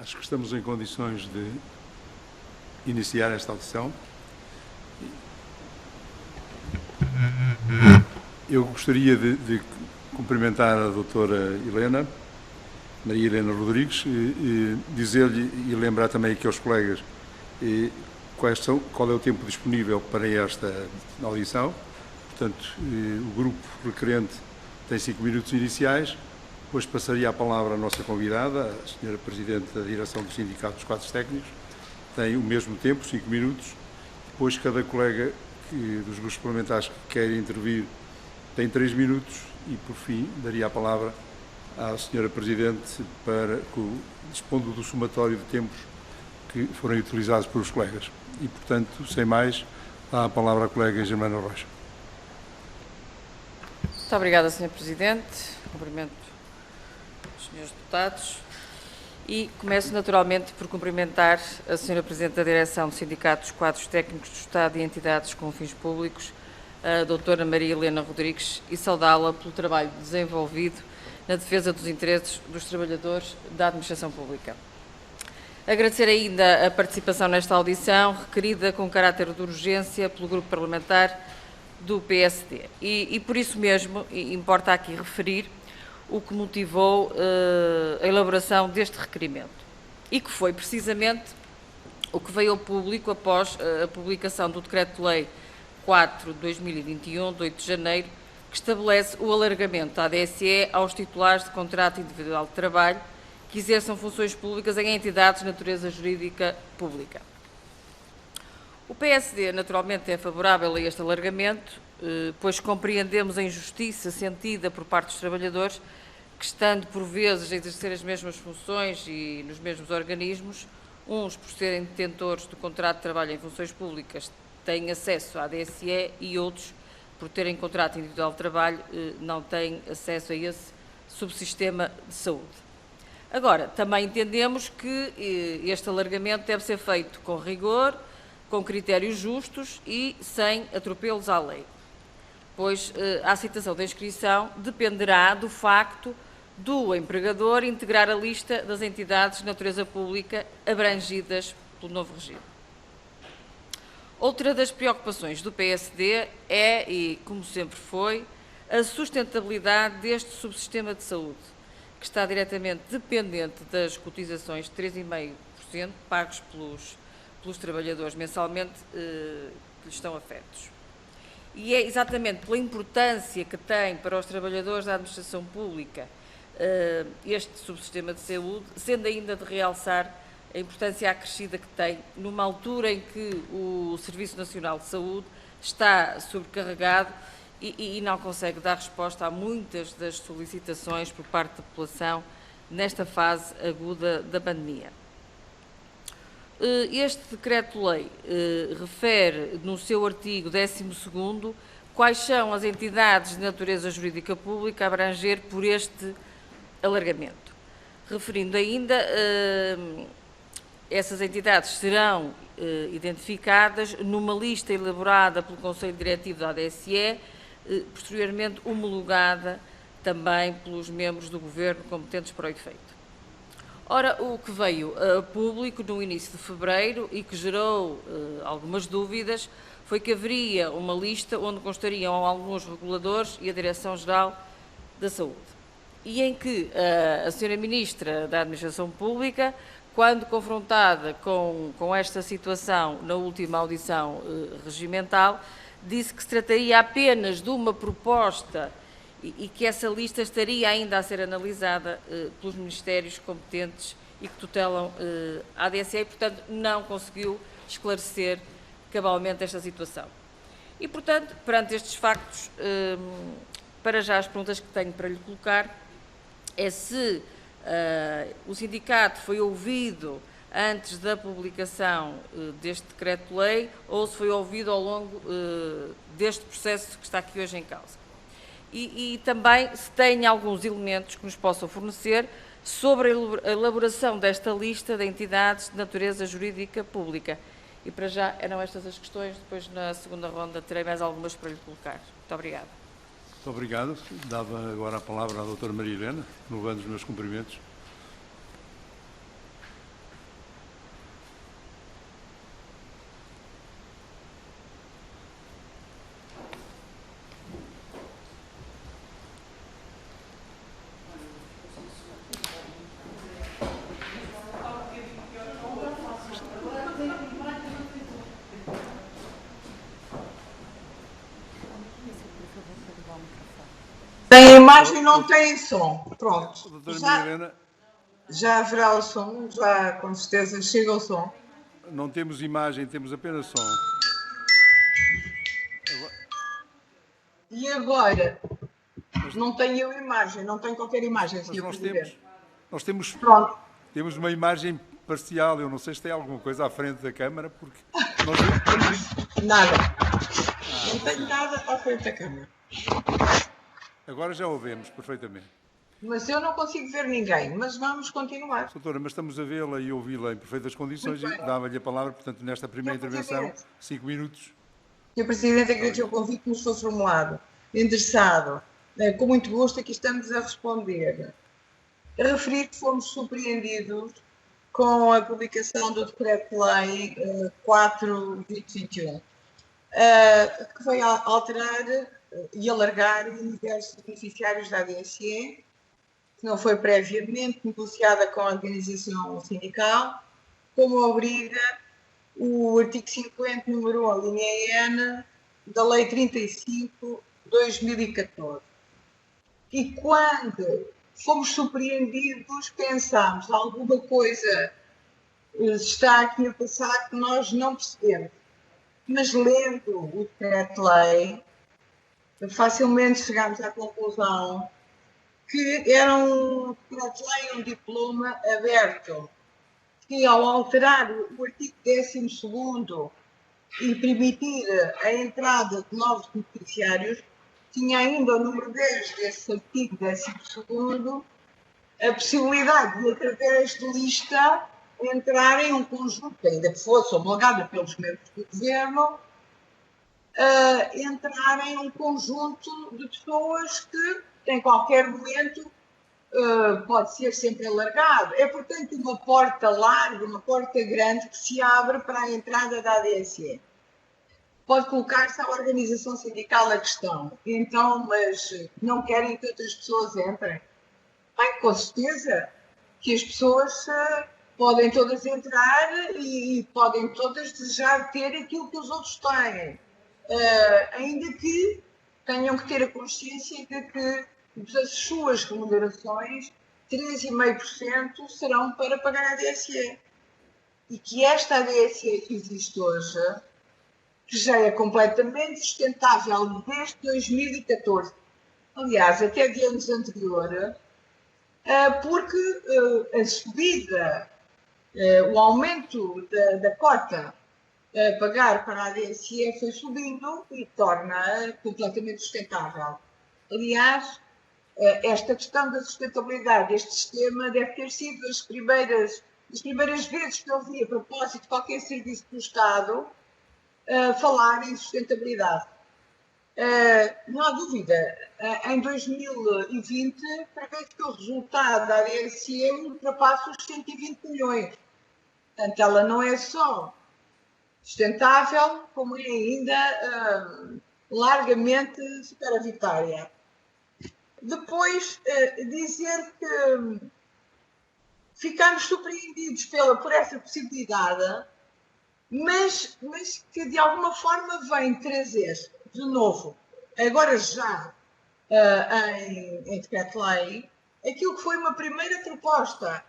Acho que estamos em condições de iniciar esta audição. Eu gostaria de cumprimentar a doutora Maria Helena Rodrigues, dizer-lhe e lembrar também aqui aos colegas qual é o tempo disponível para esta audição. Portanto, o grupo requerente tem 5 minutos iniciais, depois passaria a palavra à nossa convidada, a senhora Presidente da Direção do Sindicato dos Quadros Técnicos, tem o mesmo tempo, 5 minutos, depois cada colega dos grupos parlamentares que quer intervir tem 3 minutos e, por fim, daria a palavra à senhora Presidente para dispondo do somatório de tempos que forem utilizados pelos colegas. E, portanto, sem mais, dá a palavra à colega Germana Rocha. Muito obrigada, Sr. Presidente. Cumprimento os senhores deputados e começo naturalmente por cumprimentar a Sra. Presidente da Direção do Sindicato dos Quadros Técnicos do Estado e Entidades com Fins Públicos, a doutora Maria Helena Rodrigues, e saudá-la pelo trabalho desenvolvido na defesa dos interesses dos trabalhadores da Administração Pública. Agradecer ainda a participação nesta audição, requerida com caráter de urgência pelo Grupo Parlamentar do PSD. E por isso mesmo, importa aqui referir o que motivou a elaboração deste requerimento e que foi precisamente o que veio ao público após a publicação do Decreto-Lei 4 de 2021, de 8 de janeiro, que estabelece o alargamento da ADSE aos titulares de contrato individual de trabalho que exerçam funções públicas em entidades de natureza jurídica pública. O PSD, naturalmente, é favorável a este alargamento, pois compreendemos a injustiça sentida por parte dos trabalhadores que, estando por vezes a exercer as mesmas funções e nos mesmos organismos, uns por serem detentores do contrato de trabalho em funções públicas têm acesso à ADSE e outros, por terem contrato individual de trabalho, não têm acesso a esse subsistema de saúde. Agora, também entendemos que este alargamento deve ser feito com rigor, com critérios justos e sem atropelos à lei, pois a aceitação da inscrição dependerá do facto do empregador integrar a lista das entidades de natureza pública abrangidas pelo novo regime. Outra das preocupações do PSD é, e como sempre foi, a sustentabilidade deste subsistema de saúde, que está diretamente dependente das cotizações de 3,5% pagos pelos trabalhadores mensalmente que lhes estão afetos. E é exatamente pela importância que tem para os trabalhadores da administração pública este subsistema de saúde, sendo ainda de realçar a importância acrescida que tem numa altura em que o Serviço Nacional de Saúde está sobrecarregado e não consegue dar resposta a muitas das solicitações por parte da população nesta fase aguda da pandemia. Este Decreto-Lei refere no seu artigo 12º quais são as entidades de natureza jurídica pública a abranger por este alargamento, referindo ainda essas entidades serão identificadas numa lista elaborada pelo Conselho Diretivo da ADSE, posteriormente homologada também pelos membros do Governo competentes para o efeito. Ora, o que veio a público no início de fevereiro e que gerou algumas dúvidas foi que haveria uma lista onde constariam alguns reguladores e a Direção-Geral da Saúde, e em que a Sra. Ministra da Administração Pública, quando confrontada com esta situação na última audição regimental, disse que se trataria apenas de uma proposta e que essa lista estaria ainda a ser analisada pelos ministérios competentes e que tutelam a ADSE e, portanto, não conseguiu esclarecer cabalmente esta situação. E, portanto, perante estes factos, para já as perguntas que tenho para lhe colocar é se o sindicato foi ouvido antes da publicação deste decreto-lei ou se foi ouvido ao longo deste processo que está aqui hoje em causa. E também se tem alguns elementos que nos possam fornecer sobre a elaboração desta lista de entidades de natureza jurídica pública. E para já eram estas as questões, depois na segunda ronda terei mais algumas para lhe colocar. Muito obrigada. Muito obrigado. Dava agora a palavra à doutora Maria Helena, renovando os meus cumprimentos. imagem não tem som. Pronto. Doutora Maria Helena, Já haverá o som, já com certeza chega o som. não temos imagem, temos apenas som. E agora? Não tenho imagem, não tenho qualquer imagem, Mas Sr. Presidente. nós temos Pronto. uma imagem parcial. Eu não sei se tem alguma coisa à frente da Câmara, porque nós... Nada. Não tenho nada à frente da câmara. Agora já ouvemos perfeitamente. Mas eu não consigo ver ninguém. Mas vamos continuar. Doutora, mas estamos a vê-la e ouvi-la em perfeitas condições e dava-lhe a palavra, portanto, nesta primeira intervenção, 5 minutos. Sr. Presidente, agradeço o convite que nos foi formulado, endereçado. Com muito gosto aqui estamos a responder. A referir que fomos surpreendidos com a publicação do Decreto-Lei 4/2021, que vai alterar e alargar o universo de beneficiários da ADSE, que não foi previamente negociada com a organização sindical, como obriga o artigo 50, número 1, a linha N, da Lei 35/2014. E quando fomos surpreendidos, pensámos, alguma coisa está aqui a passar que nós não percebemos. Mas lendo o decreto-lei, facilmente chegámos à conclusão que era um decreto-lei, um diploma aberto, que ao alterar o artigo 12º e permitir a entrada de novos beneficiários, tinha ainda o número 10 desse artigo 12º a possibilidade de, através de lista, entrar em um conjunto, ainda que fosse homologada pelos membros do governo, entrar em um conjunto de pessoas que, em qualquer momento, pode ser sempre alargado. É, portanto, uma porta larga, uma porta grande que se abre para a entrada da ADSE. Pode colocar-se à organização sindical a questão. Então, mas não querem que outras pessoas entrem? Bem, com certeza que as pessoas podem todas entrar e podem todas desejar ter aquilo que os outros têm. Ainda que tenham que ter a consciência de que das suas remunerações, 3,5% serão para pagar a ADSE. E que esta ADSE que existe hoje, que já é completamente sustentável desde 2014, aliás, até de anos anteriores, porque a subida, o aumento da cota a pagar para a ADSE foi subindo e torna completamente sustentável. Aliás, esta questão da sustentabilidade deste sistema deve ter sido as primeiras vezes que eu vi, a propósito de qualquer serviço do Estado, falar em sustentabilidade. Não há dúvida, em 2020 prevê que o resultado da ADSE ultrapassa os 120 milhões. Portanto, ela não é só sustentável, como é ainda largamente superavitária. Depois, dizer que ficamos surpreendidos por essa possibilidade, mas que de alguma forma vem trazer de novo, agora já em decreto-lei, aquilo que foi uma primeira proposta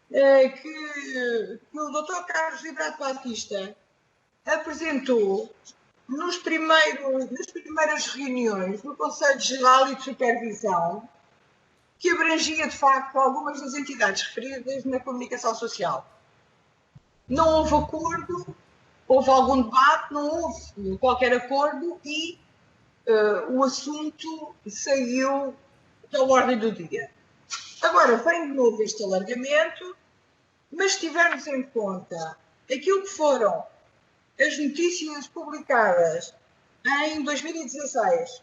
que o Dr. Carlos Vibrato Batista apresentou nas primeiras reuniões do Conselho Geral e de Supervisão, que abrangia, de facto, algumas das entidades referidas na comunicação social. Não houve acordo, houve algum debate, não houve qualquer acordo e o assunto saiu da ordem do dia. Agora, vem de novo este alargamento, mas se tivermos em conta aquilo que foram as notícias publicadas em 2016,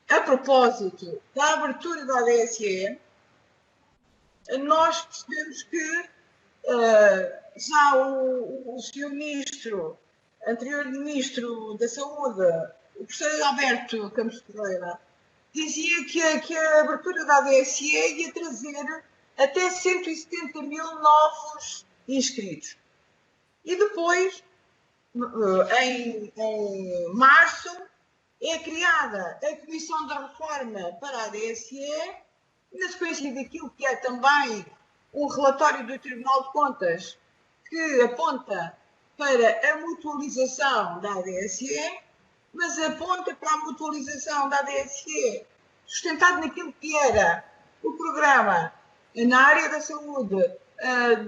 a propósito da abertura da ADSE, nós percebemos que já o Sr. Ministro, anterior Ministro da Saúde, o professor Alberto Campos Ferreira, dizia que a abertura da ADSE ia trazer até 170 mil novos inscritos. E depois, em março, é criada a Comissão da Reforma para a ADSE, na sequência daquilo que é também um relatório do Tribunal de Contas que aponta para a mutualização da ADSE, mas aponta para a mutualização da ADSE sustentado naquilo que era o programa na área da saúde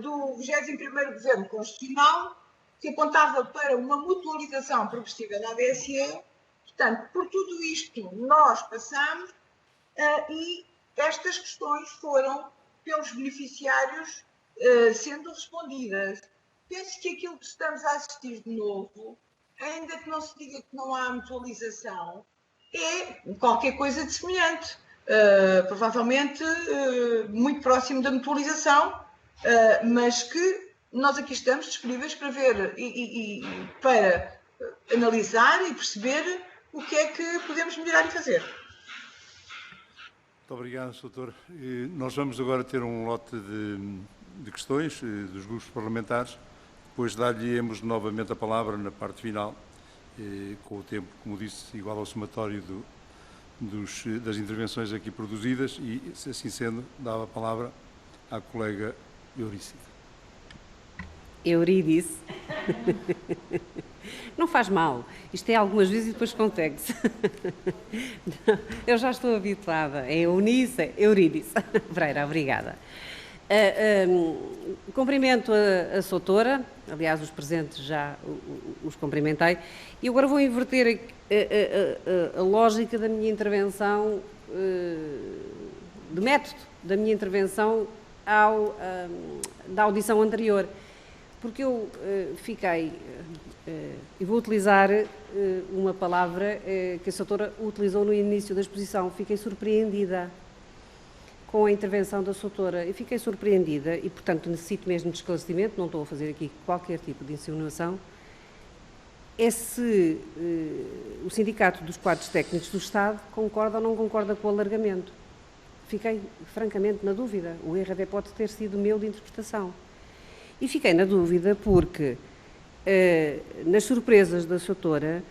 do 21º Governo Constitucional, que apontava para uma mutualização progressiva da ADSE. Portanto, por tudo isto nós passamos e estas questões foram, pelos beneficiários, sendo respondidas. Penso que aquilo que estamos a assistir de novo, ainda que não se diga que não há mutualização, é qualquer coisa de semelhante. Provavelmente muito próximo da mutualização, mas que nós aqui estamos disponíveis para ver e para analisar e perceber o que é que podemos melhorar e fazer. Muito obrigado, Sr. Doutor. Nós vamos agora ter um lote de questões dos grupos parlamentares, depois dar-lhe-emos novamente a palavra na parte final, com o tempo, como disse, igual ao somatório das intervenções aqui produzidas e, assim sendo, dava a palavra à colega Eurídice. Eurídice. Não faz mal. Isto é algumas vezes e depois consegue-se. Eu já estou habituada. É Eunice, Eurídice. Freira, obrigada. Cumprimento a Soutora, aliás, os presentes já os cumprimentei, e agora vou inverter a lógica da minha intervenção, do método da minha intervenção da audição anterior, porque eu fiquei, e vou utilizar uma palavra que a Soutora utilizou no início da exposição, fiquei surpreendida com a intervenção da Soutora. Eu fiquei surpreendida e, portanto, necessito mesmo de esclarecimento, não estou a fazer aqui qualquer tipo de insinuação, é se o Sindicato dos Quadros Técnicos do Estado concorda ou não concorda com o alargamento. Fiquei, francamente, na dúvida. O erro até pode ter sido meu de interpretação. E fiquei na dúvida porque, nas surpresas da Soutora,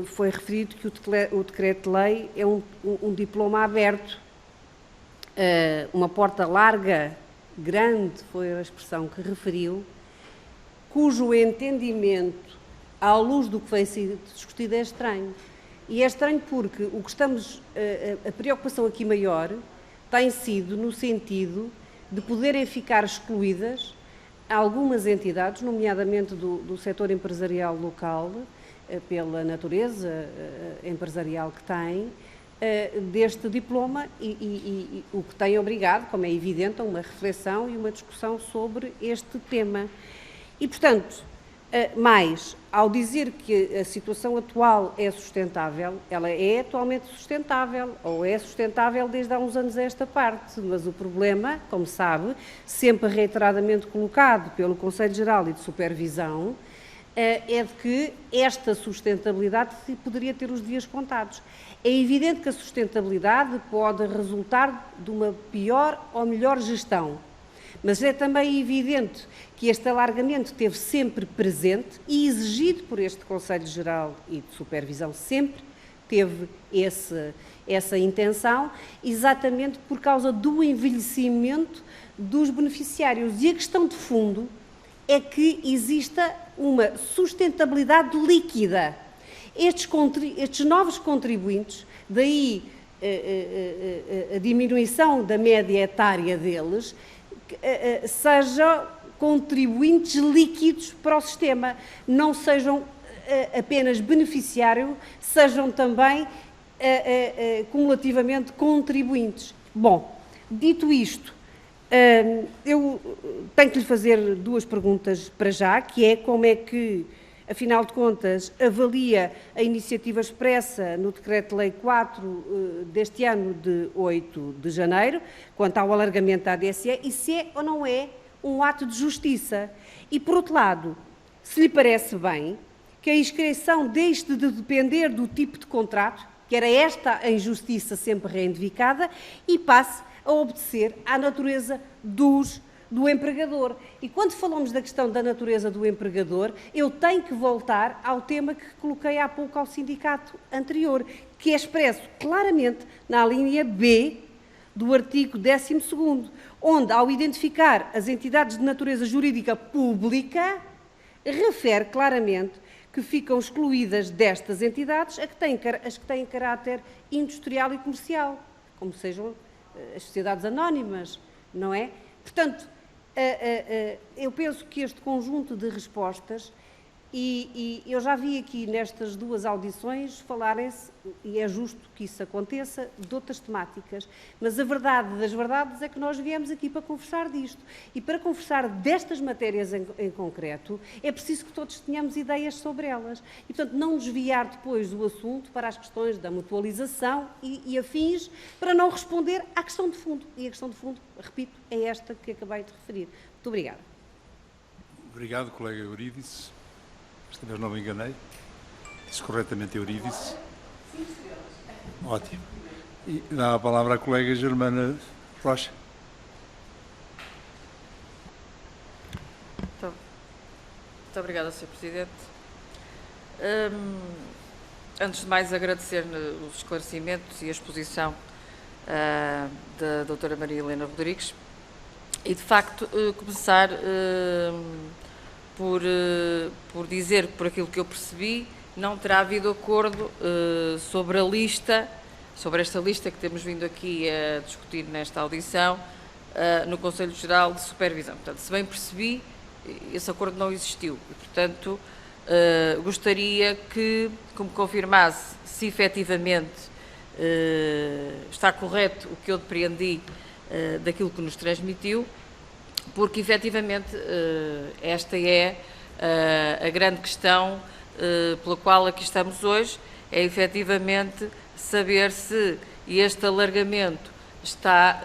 foi referido que o decreto-lei é um diploma aberto, uma porta larga, grande, foi a expressão que referiu, cujo entendimento, à luz do que foi sido discutido, é estranho. E é estranho porque o que estamos, a preocupação aqui maior tem sido no sentido de poderem ficar excluídas algumas entidades, nomeadamente do setor empresarial local, pela natureza empresarial que tem, deste diploma e o que tem obrigado, como é evidente, a uma reflexão e uma discussão sobre este tema. E, portanto, mais, ao dizer que a situação atual é sustentável, ela é atualmente sustentável, ou é sustentável desde há uns anos a esta parte, mas o problema, como sabe, sempre reiteradamente colocado pelo Conselho Geral e de Supervisão, é de que esta sustentabilidade poderia ter os dias contados. É evidente que a sustentabilidade pode resultar de uma pior ou melhor gestão, mas é também evidente que este alargamento esteve sempre presente e exigido por este Conselho Geral e de Supervisão, sempre teve essa intenção, exatamente por causa do envelhecimento dos beneficiários. E a questão de fundo é que exista uma sustentabilidade líquida. Estes novos contribuintes, daí a diminuição da média etária deles, sejam contribuintes líquidos para o sistema, não sejam apenas beneficiários, sejam também cumulativamente contribuintes. Bom, dito isto, eu tenho que lhe fazer duas perguntas para já, que é como é que, afinal de contas, avalia a iniciativa expressa no Decreto-Lei 4 deste ano de 8 de janeiro, quanto ao alargamento da ADSE, e se é ou não é um ato de justiça. E, por outro lado, se lhe parece bem que a inscrição deixe de depender do tipo de contrato, que era esta a injustiça sempre reivindicada, e passe a obedecer à natureza dos do empregador. E quando falamos da questão da natureza do empregador, eu tenho que voltar ao tema que coloquei há pouco ao sindicato anterior, que é expresso claramente na linha B do artigo 12º, onde, ao identificar as entidades de natureza jurídica pública, refere claramente que ficam excluídas destas entidades as que têm caráter industrial e comercial, como sejam as sociedades anónimas, não é? Portanto, eu penso que este conjunto de respostas, e eu já vi aqui nestas duas audições falarem-se, e é justo que isso aconteça, de outras temáticas, mas a verdade das verdades é que nós viemos aqui para conversar disto. E para conversar destas matérias em concreto, é preciso que todos tenhamos ideias sobre elas. E, portanto, não desviar depois o assunto para as questões da mutualização e afins, para não responder à questão de fundo. E a questão de fundo, repito, é esta que acabei de referir. Muito obrigada. Obrigado, colega Eurídice. Esta vez não me enganei. Disse corretamente Eurídice. Ótimo. E dá a palavra à colega Germana Rocha. Muito obrigada, Sr. Presidente. Antes de mais, agradecer os esclarecimentos e a exposição da doutora Maria Helena Rodrigues e, de facto, começar por dizer, por aquilo que eu percebi, não terá havido acordo sobre a lista, sobre esta lista que temos vindo aqui a discutir nesta audição, no Conselho Geral de Supervisão. Portanto, se bem percebi, esse acordo não existiu e, portanto, gostaria que me confirmasse se efetivamente está correto o que eu depreendi daquilo que nos transmitiu, porque efetivamente esta é a grande questão pela qual aqui estamos hoje, é efetivamente saber se este alargamento está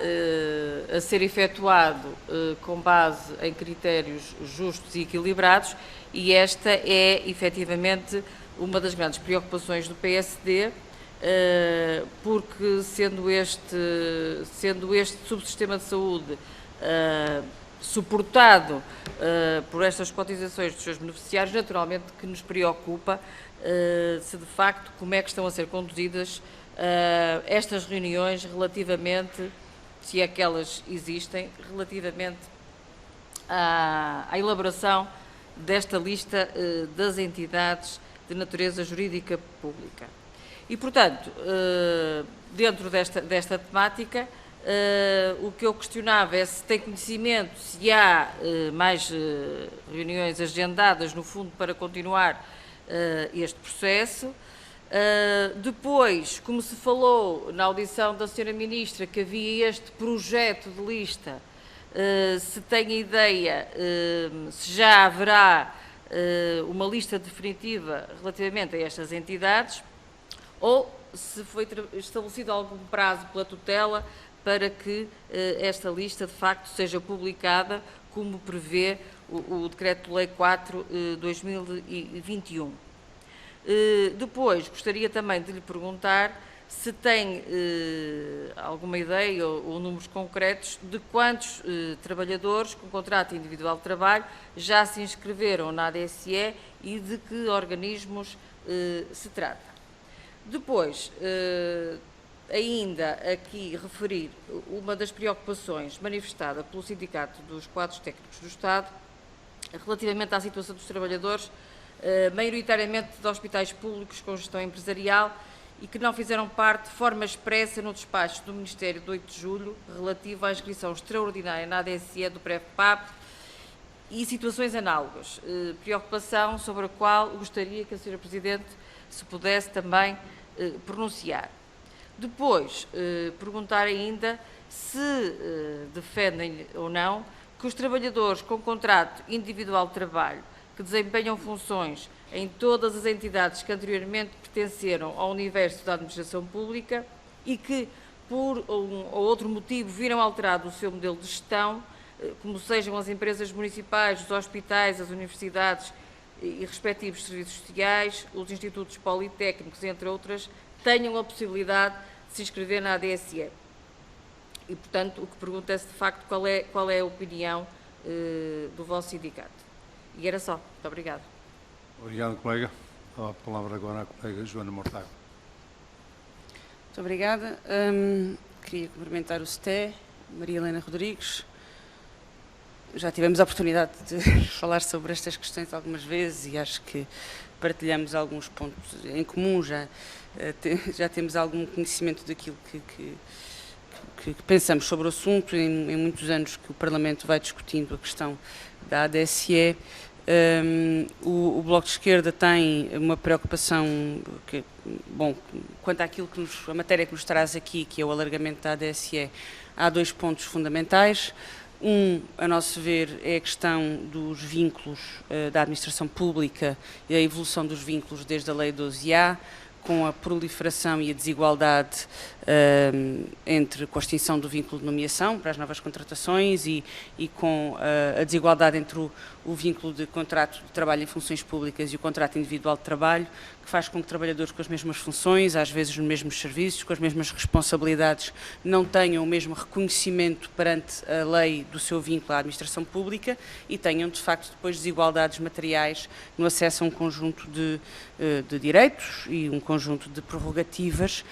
a ser efetuado com base em critérios justos e equilibrados, e esta é efetivamente uma das grandes preocupações do PSD, porque sendo este subsistema de saúde suportado por estas cotizações dos seus beneficiários, naturalmente que nos preocupa se de facto como é que estão a ser conduzidas estas reuniões relativamente, se é que elas existem, relativamente à elaboração desta lista das entidades de natureza jurídica pública. E, portanto, dentro desta temática, o que eu questionava é se tem conhecimento, se há mais reuniões agendadas, no fundo, para continuar este processo. Depois, como se falou na audição da Sra. Ministra, que havia este projeto de lista, se tem ideia, se já haverá uma lista definitiva relativamente a estas entidades, ou se foi estabelecido algum prazo pela tutela para que esta lista, de facto, seja publicada, como prevê o Decreto-Lei 4/2021. Depois, gostaria também de lhe perguntar se tem alguma ideia ou números concretos de quantos trabalhadores com contrato individual de trabalho já se inscreveram na ADSE e de que organismos se trata. Depois, ainda aqui referir uma das preocupações manifestada pelo Sindicato dos Quadros Técnicos do Estado relativamente à situação dos trabalhadores, maioritariamente de hospitais públicos com gestão empresarial e que não fizeram parte de forma expressa no despacho do Ministério de 8 de julho relativo à inscrição extraordinária na ADSE do PREV-PAP e situações análogas. Preocupação sobre a qual gostaria que a Sra. Presidente se pudesse também pronunciar. Depois, perguntar ainda se defendem ou não que os trabalhadores com contrato individual de trabalho que desempenham funções em todas as entidades que anteriormente pertenceram ao universo da administração pública e que, por um ou outro motivo, viram alterado o seu modelo de gestão, como sejam as empresas municipais, os hospitais, as universidades e respectivos serviços sociais, os institutos politécnicos, entre outras, tenham a possibilidade de se inscrever na ADSE. E, portanto, o que pergunto é, de facto, qual é a opinião do vosso sindicato. E era só. Muito obrigada. Obrigado, colega. A palavra agora à colega Joana Mortágua. Muito obrigada. Queria cumprimentar o STE, Maria Helena Rodrigues. Já tivemos a oportunidade de falar sobre estas questões algumas vezes e acho que partilhamos alguns pontos em comum, já temos algum conhecimento daquilo que pensamos sobre o assunto. Em muitos anos que o Parlamento vai discutindo a questão da ADSE, o Bloco de Esquerda tem uma preocupação quanto àquilo a matéria que nos traz aqui, que é o alargamento da ADSE. Há 2 pontos fundamentais. A nosso ver, é a questão dos vínculos da administração pública e a evolução dos vínculos desde a Lei 12A, com a proliferação e a desigualdade com a extinção do vínculo de nomeação para as novas contratações e com a desigualdade entre o vínculo de contrato de trabalho em funções públicas e o contrato individual de trabalho, que faz com que trabalhadores com as mesmas funções, às vezes nos mesmos serviços, com as mesmas responsabilidades, não tenham o mesmo reconhecimento perante a lei do seu vínculo à administração pública e tenham, de facto, depois desigualdades materiais no acesso a um conjunto de direitos e um conjunto de prerrogativas.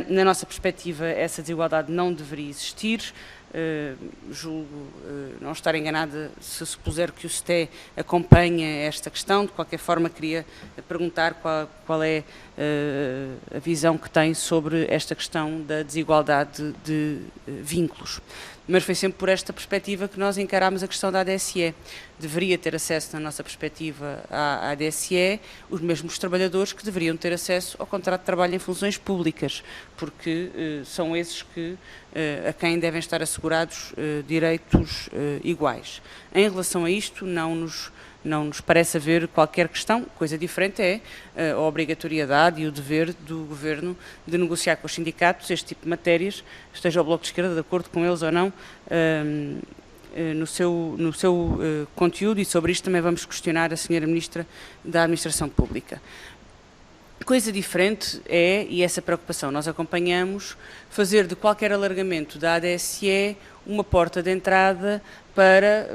Na nossa perspectiva, essa desigualdade não deveria existir. Julgo não estar enganada se supuser que o STE acompanha esta questão. De qualquer forma, queria perguntar qual é a visão que tem sobre esta questão da desigualdade de vínculos. Mas foi sempre por esta perspectiva que nós encarámos a questão da ADSE. Deveria ter acesso, na nossa perspectiva, à ADSE os mesmos trabalhadores que deveriam ter acesso ao contrato de trabalho em funções públicas, porque são esses a quem devem estar assegurados direitos iguais. Em relação a isto, não nos parece haver qualquer questão. Coisa diferente é a obrigatoriedade e o dever do Governo de negociar com os sindicatos este tipo de matérias, esteja o Bloco de Esquerda de acordo com eles ou não, no seu conteúdo, e sobre isto também vamos questionar a Sra. Ministra da Administração Pública. Coisa diferente é, e essa preocupação nós acompanhamos, fazer de qualquer alargamento da ADSE uma porta de entrada para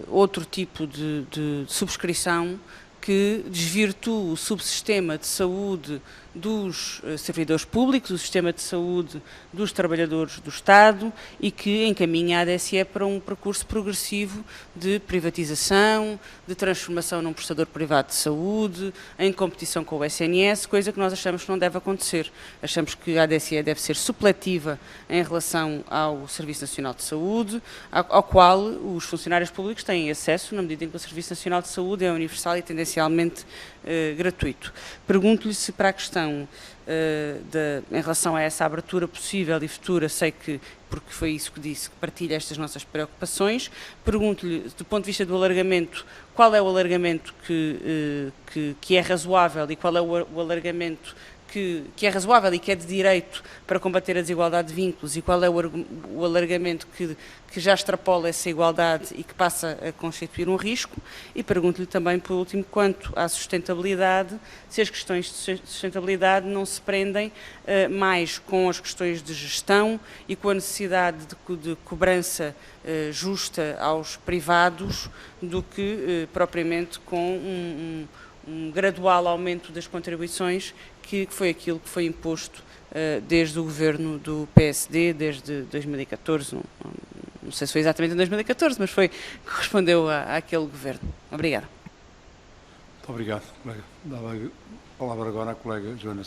outro tipo de subscrição que desvirtua o subsistema de saúde dos servidores públicos, o sistema de saúde dos trabalhadores do Estado e que encaminha a ADSE para um percurso progressivo de privatização, de transformação num prestador privado de saúde, em competição com o SNS, coisa que nós achamos que não deve acontecer. Achamos que a ADSE deve ser supletiva em relação ao Serviço Nacional de Saúde, ao qual os funcionários públicos têm acesso, na medida em que o Serviço Nacional de Saúde é universal e tendencialmente gratuito. Pergunto-lhe se para a questão em relação a essa abertura possível e futura, sei que, porque foi isso que disse, que partilha estas nossas preocupações, pergunto-lhe, do ponto de vista do alargamento, qual é o alargamento que é razoável e qual é o alargamento que é razoável e que é de direito para combater a desigualdade de vínculos e qual é o alargamento que já extrapola essa igualdade e que passa a constituir um risco. E pergunto-lhe também, por último, quanto à sustentabilidade, se as questões de sustentabilidade não se prendem mais com as questões de gestão e com a necessidade de cobrança justa aos privados do que propriamente com um gradual aumento das contribuições, que foi aquilo que foi imposto desde o governo do PSD, desde 2014, não sei se foi exatamente em 2014, mas foi que correspondeu àquele governo. Obrigada. Muito obrigado, colega. Dava a palavra agora à colega Joana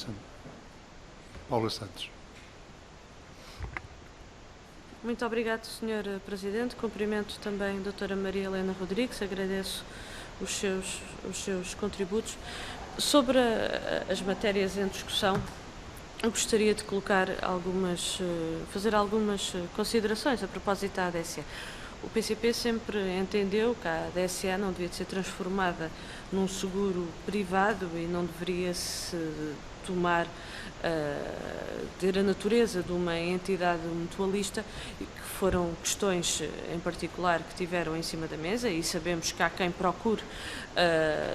Paula Santos. Muito obrigado, Sr. Presidente. Cumprimento também a doutora Maria Helena Rodrigues, agradeço os seus contributos. Sobre as matérias em discussão, eu gostaria de fazer algumas considerações a propósito da ADSE. O PCP sempre entendeu que a ADSE não devia ser transformada num seguro privado e não deveria se tomar, ter a natureza de uma entidade mutualista, que foram questões em particular que tiveram em cima da mesa, e sabemos que há quem procure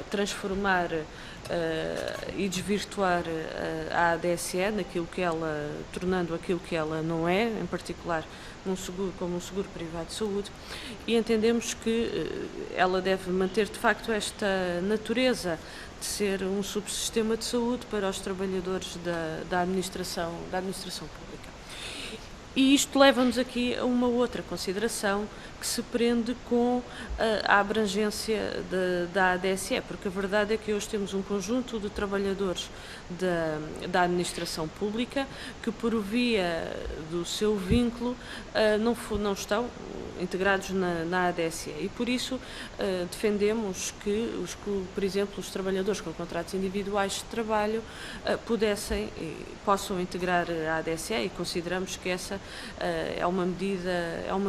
transformar e desvirtuar a ADSE naquilo que ela, tornando aquilo que ela não é, em particular como um seguro privado de saúde, e entendemos que ela deve manter de facto esta natureza de ser um subsistema de saúde para os trabalhadores da administração pública. E isto leva-nos aqui a uma outra consideração que se prende com a abrangência da ADSE, porque a verdade é que hoje temos um conjunto de trabalhadores da administração pública que, por via do seu vínculo, não estão integrados na ADSE, e por isso defendemos que, por exemplo, os trabalhadores com contratos individuais de trabalho possam integrar a ADSE, e consideramos que essa é uma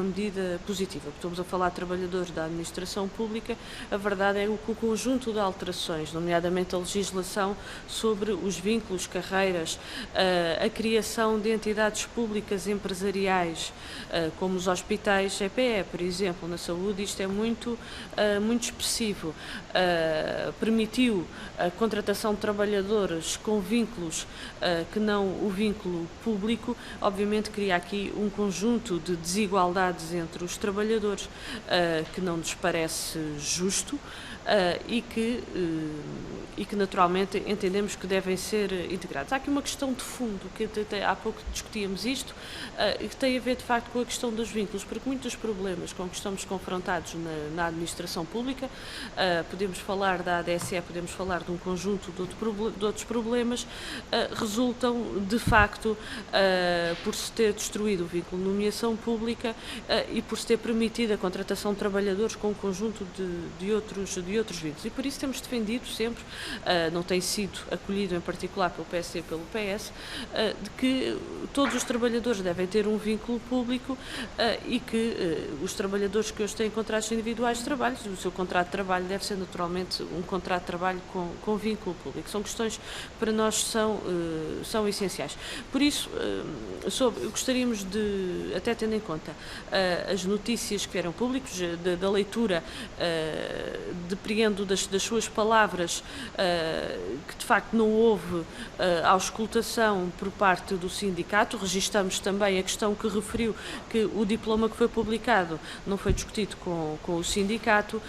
medida positiva. Estamos a falar de trabalhadores da administração pública, a verdade é que o conjunto de alterações, nomeadamente a legislação sobre os vínculos, carreiras, a criação de entidades públicas empresariais, como os hospitais EPE, por exemplo, na saúde, isto é muito expressivo. Permitiu a contratação de trabalhadores com vínculos que não o vínculo público, obviamente cria aqui um conjunto de desigualdades entre os trabalhadores que não nos parece justo e que naturalmente entendemos que devem ser integrados. Há aqui uma questão de fundo, que há pouco discutíamos isto, e que tem a ver de facto com a questão dos vínculos, porque muitos dos problemas com que estamos confrontados na administração pública, podemos falar da ADSE, podemos falar de um conjunto de outros problemas, resultam de facto por se ter destruído o vínculo de nomeação pública e por se ter permitido a contratação de trabalhadores com um conjunto de outros vínculos. E por isso temos defendido sempre, não tem sido acolhido em particular pelo PSD e pelo PS, de que todos os trabalhadores devem ter um vínculo público e que os trabalhadores que hoje têm contratos individuais de trabalho, o seu contrato de trabalho deve ser naturalmente um contrato de trabalho com vínculo público. São questões que para nós são essenciais. Por isso, gostaríamos de, até tendo em conta as notícias que vieram públicos, da leitura, depreendo das suas palavras que de facto não houve auscultação por parte do sindicato. Registamos também a questão que referiu, que o diploma que foi publicado não foi discutido com o sindicato,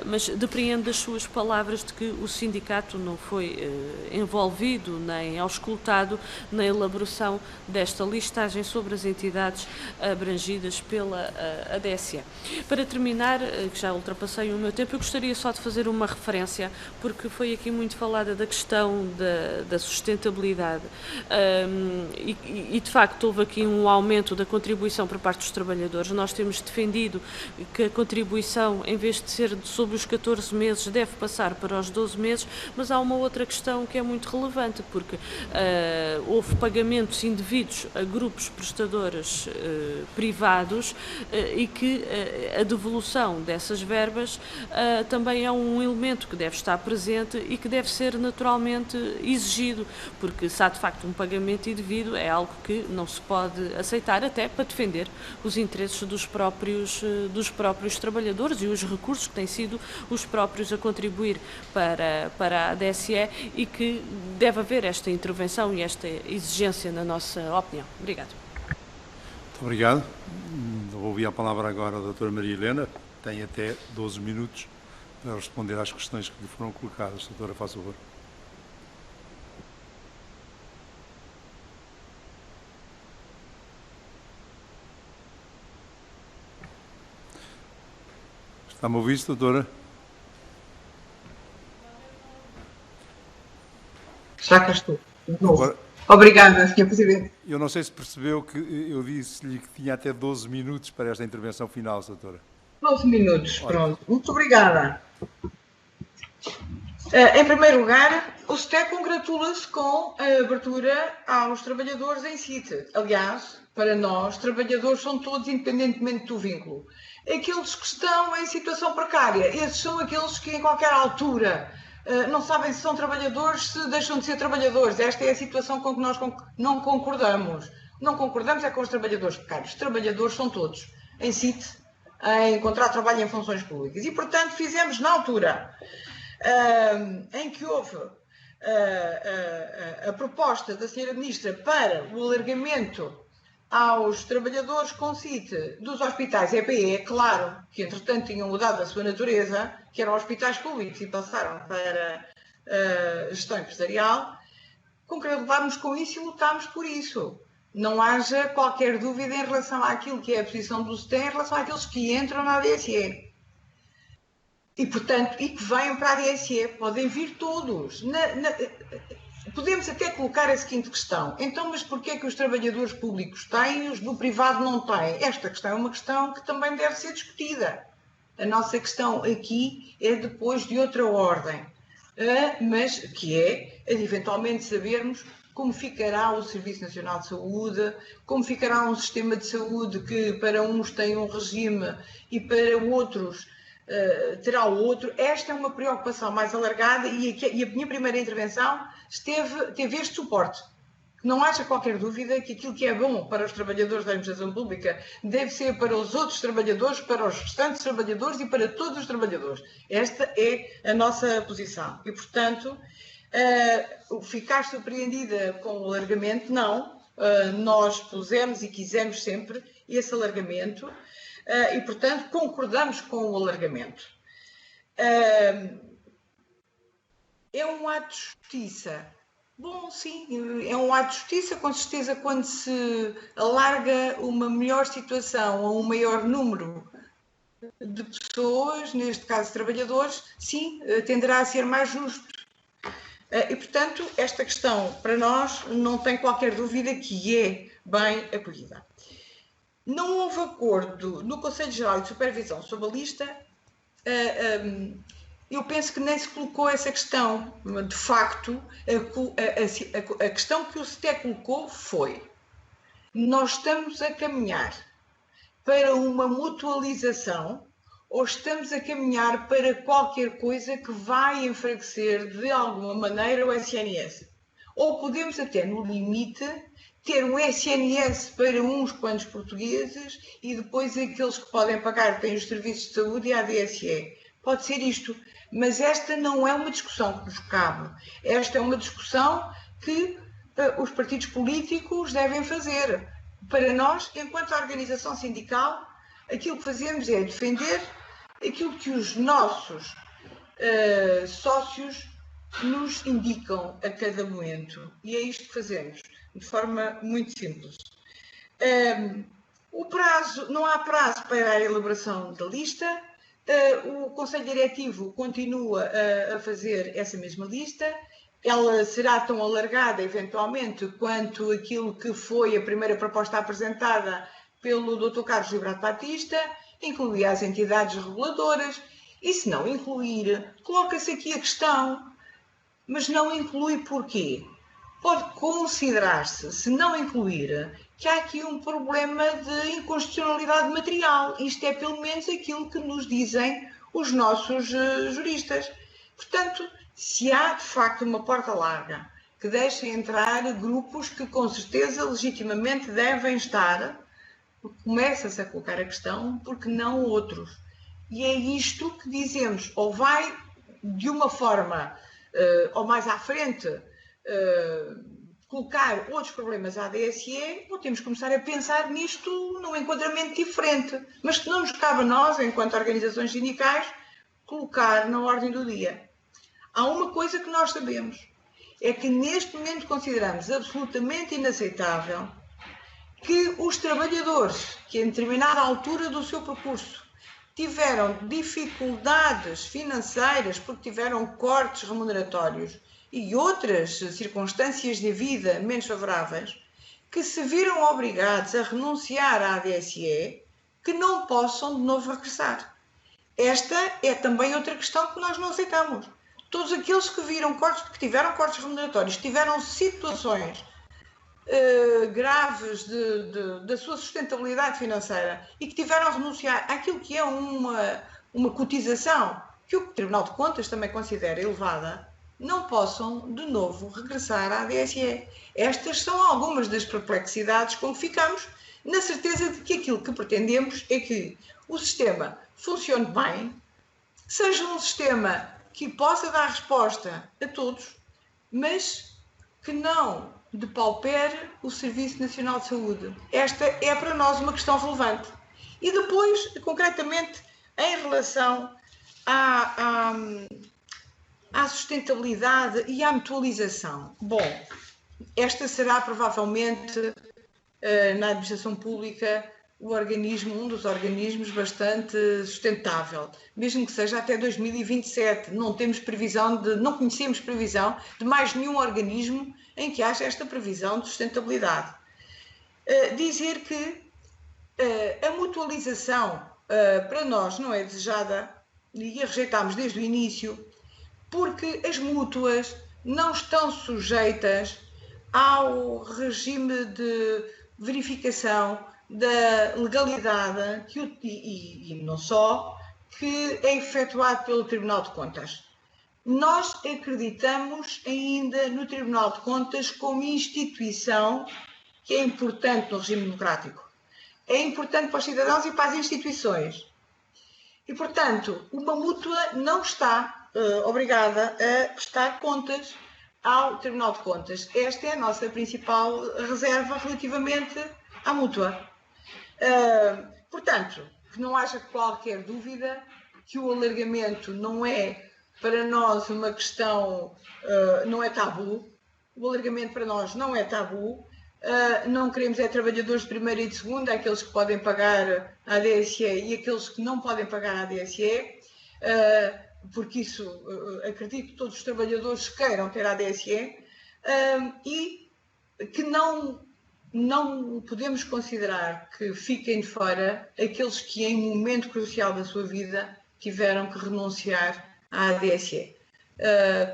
mas depreendo das suas palavras de que o sindicato não foi envolvido nem auscultado na elaboração desta listagem sobre as entidades abrangidas pela ADSE. Para terminar, que já ultrapassei o meu tempo, eu gostaria só de fazer uma referência, porque foi aqui muito falada da questão da sustentabilidade e de facto houve aqui um aumento da contribuição por parte dos trabalhadores. Nós temos defendido que a contribuição, em vez de ser sobre os 14 meses, deve passar para os 12 meses, mas há uma outra questão que é muito relevante, porque houve pagamentos indevidos a grupos prestadores privados e que a devolução dessas verbas também é um elemento que deve estar presente e que deve ser naturalmente exigido, porque se há de facto um pagamento indevido é algo que não se pode aceitar, até para defender os interesses dos próprios trabalhadores e os recursos que têm sido os próprios a contribuir para a ADSE, e que deve haver esta intervenção e esta exigência na nossa opinião. Obrigado. Muito obrigado. Vou ouvir a palavra agora à doutora Maria Helena. Tem até 12 minutos para responder às questões que lhe foram colocadas. Doutora, faz favor. Está-me a ouvir, doutora? Já cá estou. Agora, obrigada, Sr. Presidente. Eu não sei se percebeu que eu disse-lhe que tinha até 12 minutos para esta intervenção final, doutora. 12 minutos, pronto. Muito obrigada. Em primeiro lugar, o STEC congratula-se com a abertura aos trabalhadores em CIT. Aliás, para nós, trabalhadores são todos, independentemente do vínculo. Aqueles que estão em situação precária, esses são aqueles que em qualquer altura não sabem se são trabalhadores, se deixam de ser trabalhadores. Esta é a situação com que nós não concordamos. Não concordamos é com os trabalhadores precários. Os trabalhadores são todos em CIT, em contrato de trabalho em funções públicas. E, portanto, fizemos na altura em que houve a proposta da Sra. Ministra para o alargamento aos trabalhadores com CIT dos hospitais EPE, claro que entretanto tinham mudado a sua natureza, que eram hospitais públicos e passaram para gestão empresarial, concordávamos com isso e lutámos por isso. Não haja qualquer dúvida em relação àquilo que é a posição do STEM em relação àqueles que entram na ADSE. E, portanto, e que venham para a ADSE, podem vir todos. Podemos até colocar a seguinte questão. Então, mas porquê é que os trabalhadores públicos têm e os do privado não têm? Esta questão é uma questão que também deve ser discutida. A nossa questão aqui é depois de outra ordem, mas que é de eventualmente sabermos como ficará o Serviço Nacional de Saúde, como ficará um sistema de saúde que para uns tem um regime e para outros terá o outro. Esta é uma preocupação mais alargada e a minha primeira intervenção teve este suporte. Não haja qualquer dúvida que aquilo que é bom para os trabalhadores da administração pública deve ser para os outros trabalhadores, para os restantes trabalhadores e para todos os trabalhadores. Esta é a nossa posição. E, portanto, ficar surpreendida com o alargamento, não. Nós pusemos e quisemos sempre esse alargamento e, portanto, concordamos com o alargamento. É um ato de justiça. Bom, sim, é um ato de justiça, com certeza, quando se alarga uma melhor situação a um maior número de pessoas, neste caso trabalhadores, sim, tenderá a ser mais justo. E, portanto, esta questão, para nós, não tem qualquer dúvida que é bem acolhida. Não houve acordo no Conselho Geral de Supervisão sobre a lista. Eu penso que nem se colocou essa questão. De facto, a questão que o STE colocou foi: nós estamos a caminhar para uma mutualização ou estamos a caminhar para qualquer coisa que vai enfraquecer de alguma maneira o SNS? Ou podemos até, no limite, ter um SNS para uns quantos portugueses e depois aqueles que podem pagar têm os serviços de saúde e a ADSE. Pode ser isto, mas esta não é uma discussão que nos cabe. Esta é uma discussão que os partidos políticos devem fazer. Para nós, enquanto organização sindical, aquilo que fazemos é defender aquilo que os nossos sócios nos indicam a cada momento. E é isto que fazemos, de forma muito simples. Não há prazo para a elaboração da lista. O Conselho Diretivo continua a fazer essa mesma lista. Ela será tão alargada, eventualmente, quanto aquilo que foi a primeira proposta apresentada pelo Dr. Carlos Liberato Batista, incluir as entidades reguladoras, e se não incluir, coloca-se aqui a questão, mas não inclui porquê? Pode considerar-se, se não incluir, que há aqui um problema de inconstitucionalidade material. Isto é pelo menos aquilo que nos dizem os nossos juristas. Portanto, se há de facto uma porta larga que deixa entrar grupos que com certeza legitimamente devem estar, começa-se a colocar a questão, porque não outros? E é isto que dizemos, ou vai de uma forma, ou mais à frente, colocar outros problemas à ADSE, ou temos que começar a pensar nisto num enquadramento diferente, mas que não nos cabe a nós, enquanto organizações sindicais, colocar na ordem do dia. Há uma coisa que nós sabemos, é que neste momento consideramos absolutamente inaceitável que os trabalhadores que em determinada altura do seu percurso tiveram dificuldades financeiras porque tiveram cortes remuneratórios e outras circunstâncias de vida menos favoráveis, que se viram obrigados a renunciar à ADSE, que não possam de novo regressar. Esta é também outra questão que nós não aceitamos. Todos aqueles que tiveram cortes remuneratórios, tiveram situações graves da sua sustentabilidade financeira e que tiveram a renunciar àquilo que é uma cotização que o Tribunal de Contas também considera elevada, não possam de novo regressar à ADSE. Estas são algumas das perplexidades com que ficamos, na certeza de que aquilo que pretendemos é que o sistema funcione bem, seja um sistema que possa dar resposta a todos, mas que não depaupere o Serviço Nacional de Saúde. Esta é para nós uma questão relevante. E depois, concretamente, em relação à sustentabilidade e à mutualização. Bom, esta será provavelmente, na administração pública, um dos organismos bastante sustentável, mesmo que seja até 2027. Não conhecemos previsão de mais nenhum organismo em que haja esta previsão de sustentabilidade. Dizer que a mutualização para nós não é desejada e a rejeitámos desde o início, porque as mútuas não estão sujeitas ao regime de verificação da legalidade e não só, que é efetuado pelo Tribunal de Contas. Nós acreditamos ainda no Tribunal de Contas como instituição que é importante no regime democrático. É importante para os cidadãos e para as instituições. E, portanto, uma mútua não está obrigada a prestar contas ao Tribunal de Contas. Esta é a nossa principal reserva relativamente à mútua. Portanto, que não haja qualquer dúvida que o alargamento não é para nós uma questão, não é tabu. O alargamento para nós não é tabu. Não queremos trabalhadores de primeira e de segunda, aqueles que podem pagar a ADSE e aqueles que não podem pagar a ADSE, porque isso, acredito que todos os trabalhadores queiram ter a ADSE, e que não podemos considerar que fiquem de fora aqueles que em um momento crucial da sua vida tiveram que renunciar à ADSE.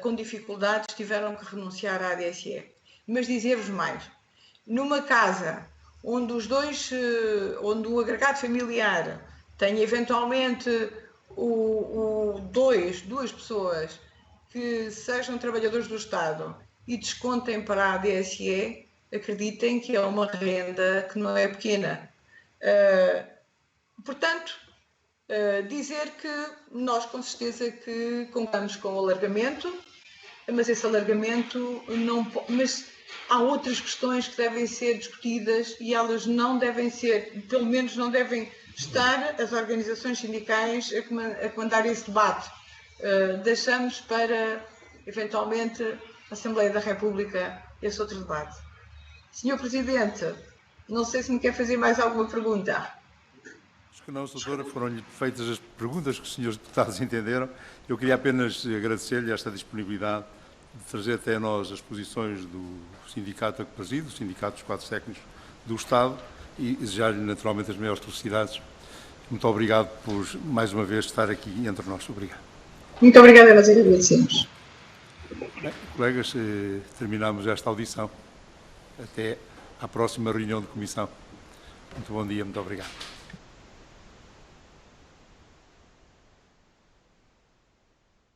Com dificuldades tiveram que renunciar à ADSE. Mas dizer-vos mais, numa casa onde onde o agregado familiar tem eventualmente duas pessoas que sejam trabalhadores do Estado e descontem para a ADSE, acreditem que é uma renda que não é pequena. Portanto, dizer que nós com certeza que concordamos com o alargamento, mas esse alargamento não... Mas há outras questões que devem ser discutidas e elas não devem ser, pelo menos não devem estar as organizações sindicais a comandar esse debate. Deixamos para, eventualmente, a Assembleia da República esse outro debate. Senhor Presidente, não sei se me quer fazer mais alguma pergunta. Acho que não, doutora, foram-lhe feitas as perguntas que os senhores deputados entenderam. Eu queria apenas agradecer-lhe esta disponibilidade de trazer até nós as posições do sindicato a que presido, o Sindicato dos Quadros Técnicos do Estado, e desejar-lhe naturalmente as maiores felicidades. Muito obrigado por, mais uma vez, estar aqui entre nós. Obrigado. Muito obrigada, nós agradecemos. Bem, colegas, terminamos esta audição. Até à próxima reunião de comissão. Muito bom dia, muito obrigado.